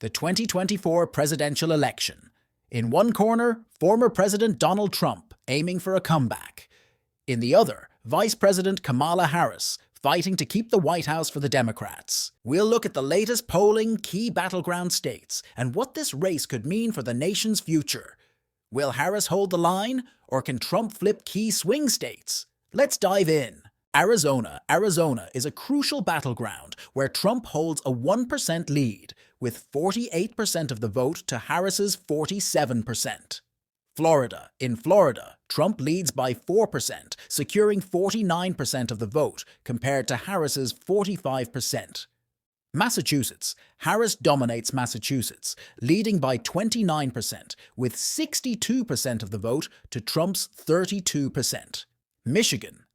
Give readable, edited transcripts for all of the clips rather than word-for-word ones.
The 2024 presidential election. In one corner, former President Donald Trump aiming for a comeback. In the other, Vice President Kamala Harris fighting to keep the White House for the Democrats. We'll look at the latest polling, key battleground states, and what this race could mean for the nation's future. Will Harris hold the line, or can Trump flip key swing states? Let's dive in. Arizona is a crucial battleground where Trump holds a 1% lead, with 48% of the vote to Harris's 47%. In Florida, Trump leads by 4%, securing 49% of the vote compared to Harris's 45%. Massachusetts. Harris dominates Massachusetts, leading by 29%, with 62% of the vote to Trump's 32%.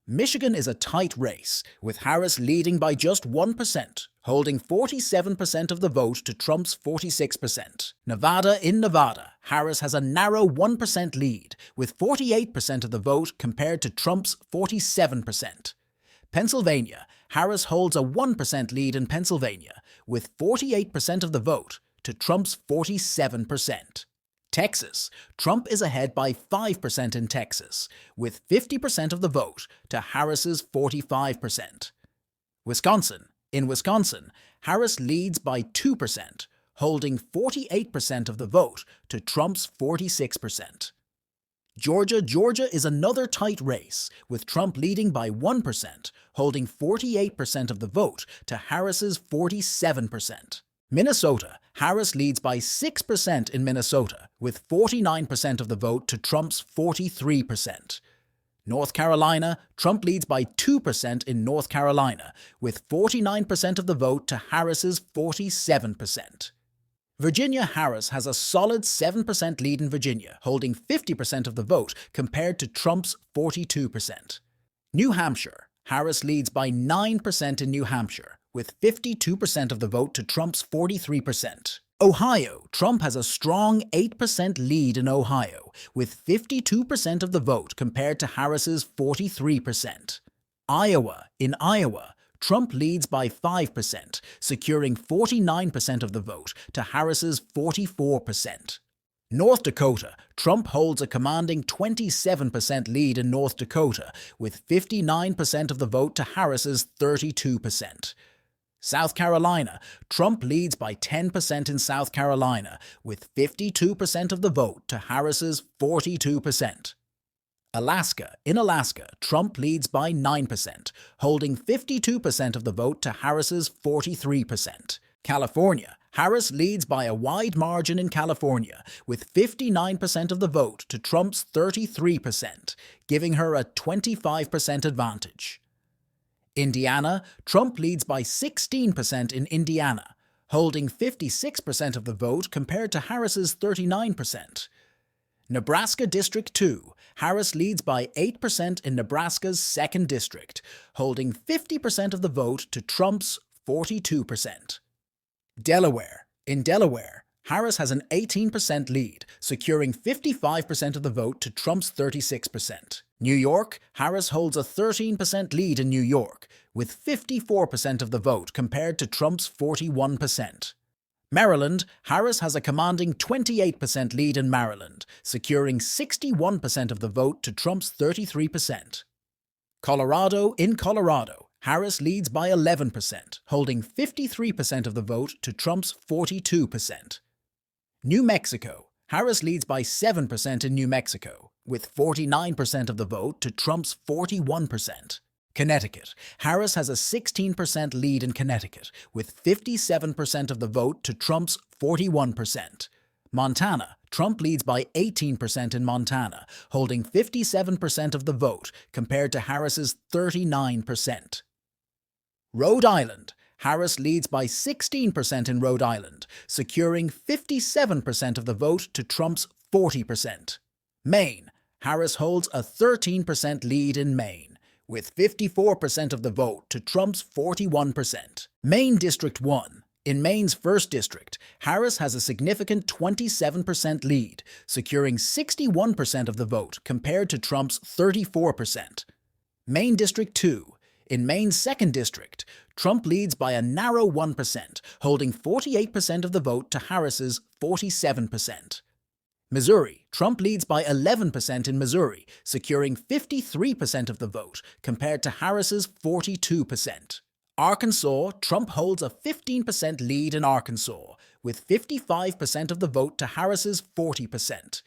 Michigan is a tight race, with Harris leading by just 1%, holding 47% of the vote to Trump's 46%. Nevada, Harris has a narrow 1% lead, with 48% of the vote compared to Trump's 47%. Pennsylvania, Harris holds a 1% lead in Pennsylvania, with 48% of the vote to Trump's 47%. Texas. Trump is ahead by 5% in Texas, with 50% of the vote to Harris's 45%. In Wisconsin, Harris leads by 2%, holding 48% of the vote to Trump's 46%. Georgia is another tight race, with Trump leading by 1%, holding 48% of the vote to Harris's 47%. Minnesota. Harris leads by 6% in Minnesota, with 49% of the vote to Trump's 43%. North Carolina. Trump leads by 2% in North Carolina, with 49% of the vote to Harris's 47%. Virginia. Harris has a solid 7% lead in Virginia, holding 50% of the vote compared to Trump's 42%. New Hampshire. Harris leads by 9% in New Hampshire, with 52% of the vote to Trump's 43%. Ohio. Trump has a strong 8% lead in Ohio, with 52% of the vote compared to Harris's 43%. In Iowa, Trump leads by 5%, securing 49% of the vote to Harris's 44%. North Dakota. Trump holds a commanding 27% lead in North Dakota, with 59% of the vote to Harris's 32%. South Carolina. Trump leads by 10% in South Carolina, with 52% of the vote to Harris's 42%. In Alaska, Trump leads by 9%, holding 52% of the vote to Harris's 43%. California. Harris leads by a wide margin in California, with 59% of the vote to Trump's 33%, giving her a 25% advantage. Indiana. Trump leads by 16% in Indiana, holding 56% of the vote compared to Harris's 39%. Nebraska District 2. Harris leads by 8% in Nebraska's 2nd District, holding 50% of the vote to Trump's 42%. In Delaware, Harris has an 18% lead, securing 55% of the vote to Trump's 36%. New York. Harris holds a 13% lead in New York, with 54% of the vote compared to Trump's 41%. Maryland. Harris has a commanding 28% lead in Maryland, securing 61% of the vote to Trump's 33%. In Colorado, Harris leads by 11%, holding 53% of the vote to Trump's 42%. New Mexico. Harris leads by 7% in New Mexico, with 49% of the vote to Trump's 41%. Connecticut. Harris has a 16% lead in Connecticut, with 57% of the vote to Trump's 41%. Montana. Trump leads by 18% in Montana, holding 57% of the vote compared to Harris's 39%. Rhode Island. Harris leads by 16% in Rhode Island, securing 57% of the vote to Trump's 40%. Maine. Harris holds a 13% lead in Maine, with 54% of the vote to Trump's 41%. Maine District 1. In Maine's 1st District, Harris has a significant 27% lead, securing 61% of the vote compared to Trump's 34%. Maine District 2. In Maine's 2nd District, Trump leads by a narrow 1%, holding 48% of the vote to Harris's 47%. Missouri, Trump leads by 11% in Missouri, securing 53% of the vote, compared to Harris's 42%. Arkansas, Trump holds a 15% lead in Arkansas, with 55% of the vote to Harris's 40%.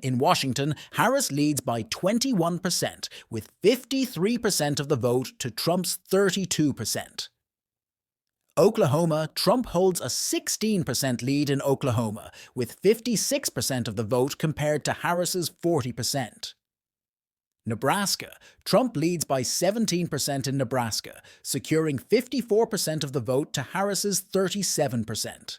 In Washington, Harris leads by 21%, with 53% of the vote to Trump's 32%. Oklahoma, Trump holds a 16% lead in Oklahoma, with 56% of the vote compared to Harris's 40%. Nebraska, Trump leads by 17% in Nebraska, securing 54% of the vote to Harris's 37%.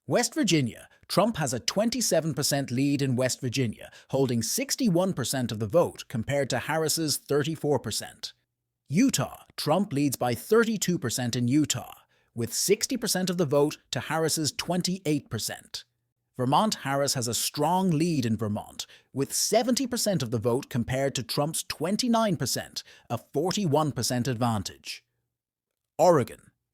West Virginia, Trump has a 27% lead in West Virginia, holding 61% of the vote compared to Harris's 34%. Utah, Trump leads by 32% in Utah, with 60% of the vote to Harris's 28%. Vermont, Harris has a strong lead in Vermont, with 70% of the vote compared to Trump's 29%, a 41% advantage.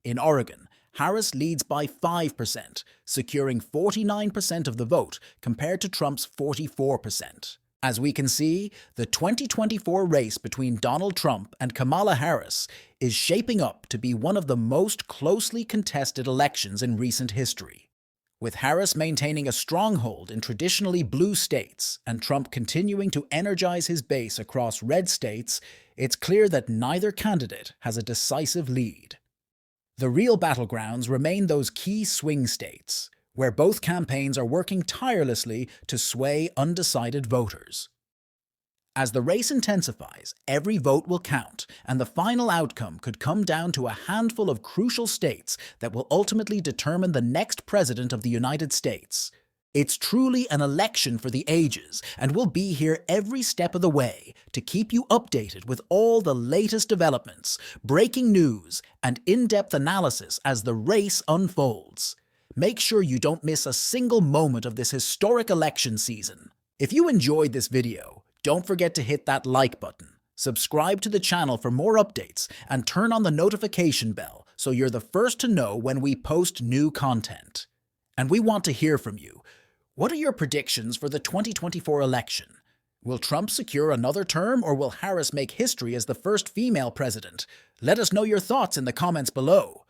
In Oregon, Harris leads by 5%, securing 49% of the vote compared to Trump's 44%. As we can see, the 2024 race between Donald Trump and Kamala Harris is shaping up to be one of the most closely contested elections in recent history. With Harris maintaining a stronghold in traditionally blue states and Trump continuing to energize his base across red states, it's clear that neither candidate has a decisive lead. The real battlegrounds remain those key swing states, where both campaigns are working tirelessly to sway undecided voters. As the race intensifies, every vote will count, and the final outcome could come down to a handful of crucial states that will ultimately determine the next president of the United States. It's truly an election for the ages, and we'll be here every step of the way to keep you updated with all the latest developments, breaking news, and in-depth analysis as the race unfolds. Make sure you don't miss a single moment of this historic election season. If you enjoyed this video, don't forget to hit that like button, subscribe to the channel for more updates, and turn on the notification bell so you're the first to know when we post new content. And we want to hear from you. What are your predictions for the 2024 election? Will Trump secure another term, or will Harris make history as the first female president? Let us know your thoughts in the comments below.